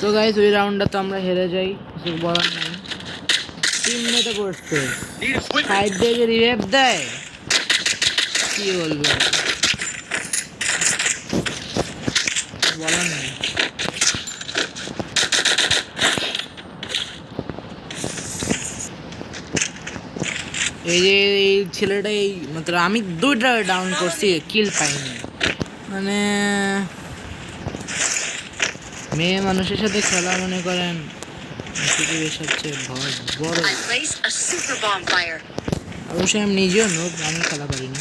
তো গাইস ওই রাউন্ডটা তো আমরা হেরে যাই, কিছু বলার নেই। টিমমেটে করছে সাইড দিয়ে যে রিভাইভ দেয়, কি বলবো বলার নেই। এই যে এই ছেলেটা এই মাত্র আমি 2টা ডাউন করছি, কিল পাইনি। মানে মেয়ে মানুষের সাথে খেলা মনে করেন পৃথিবীর সবচেয়ে বড়। অবশ্যই আমি নিজেও নোব, আমি খেলা পারি না।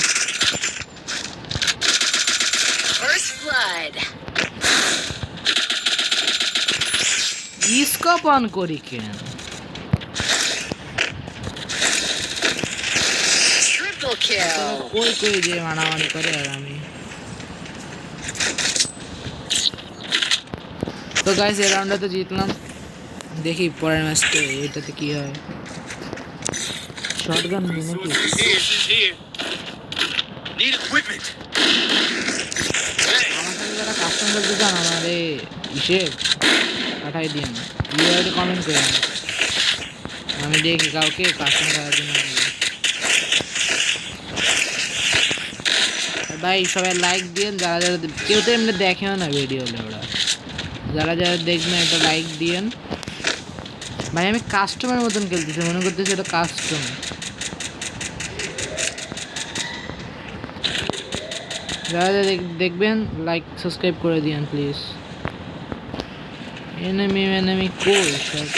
স্কোপ অন করি কেন? কই কই যে মারামারি করে আর আমি। তো গাইস এই রাউন্ডটা তো জিতলাম, দেখি পরের ম্যাচটা এটাতে কি হয়। শটগান নিয়ে নাকি আমার সাথে যারা কাস্টম করতে চান আমার এই ইসে পাঠাই দিন, ভিডিওতে কমেন্ট করেন, আমি দেখি কাউকে কাস্টম করার জন্য। ভাই সবাই লাইক দিন, যারা যারা কেউ তো এমনি দেখেও না ভিডিও, ওরা যারা যারা দেখবেন একটা লাইক দিয়েন। ভাই আমি কাস্টমারের মতন খেলতেছি, মনে করতেছি এটা কাস্টম। যারা যারা দেখবেন লাইক সাবস্ক্রাইব করে দিয়েন প্লিজ। এনিমি কই সব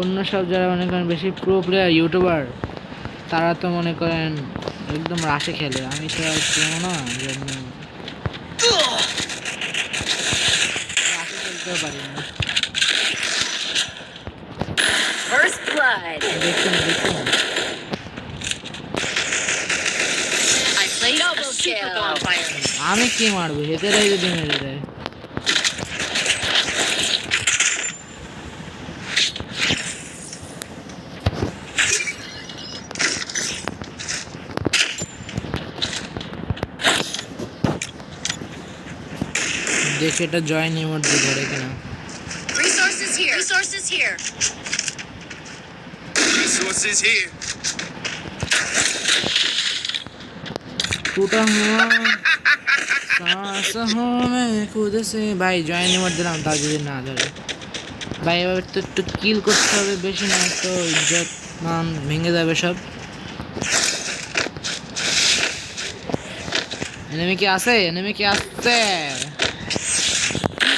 অন্য সব যারা মনে করেন বেশি প্রো প্লেয়ার ইউটিউবার, তারা তো মনে করেন একদম রাশে খেলে, আমি তো আর কেন না জন্য রাশে খেলতেও পারি না। দেখুন দেখুন আমি কি মারবো, হেতেরাই যদি মেরে দেয়। দেখে এটা জয়েন ইমোট দিয়ে ধরে কিনা। टूटा हुआ सांस हूँ मैं खुद से। ভাই জয়েন ইমোট দিলাম, তাও যদি না ধরে। ভাই এবার তো একটু কিল করতে হবে, বেশি না তো ইজ্জত মান ভেঙে যাবে সব। এনিমি কি আছে? এনিমি কি আছে?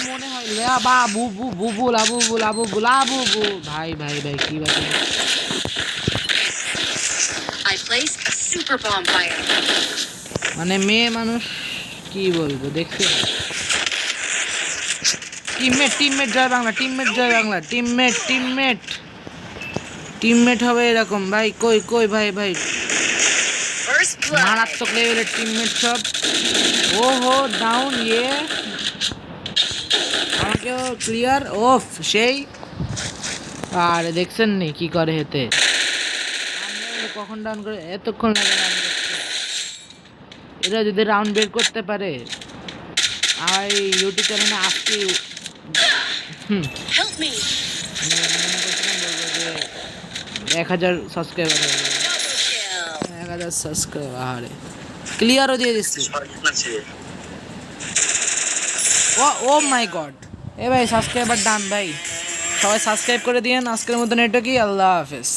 মনে হয় লা বাবু বু বু বু লাবু বু লাবু বু লাবু বু। ভাই ভাই ভাই কি বাকি? মানে মেয়ে মানুষ কি বলবো, দেখতে টিমমেট জয় বাংলা, টিমমেট জয় বাংলা, টিমমেট হবে এরকম। ভাই কই কই ভাই ভাই মারাত্মক লেভেলের টিমমেট সব। ও হো ডাউন ইয়ে আমাকেও ক্লিয়ার অফ সেই। আর দেখছেন নি কি করে হেতে, কখন ডাউন করে এতক্ষণ লাগে রাউন্ড করতে। এরা যদি রাউন্ড বের করতে পারে আমার এই ইউটিউব চ্যানেলে আজকে 1000 সাবস্ক্রাইবার হয়ে যাবে। 1000 সাবস্ক্রাইবার আরে ক্লিয়ারও দিয়ে দিচ্ছি। ও মাই গড, এ ভাই সাবস্ক্রাইবার ডান ভাই, সবাই সাবস্ক্রাইব করে দিয়েন। আজকের মতন এটা কি, আল্লাহ হাফেজ।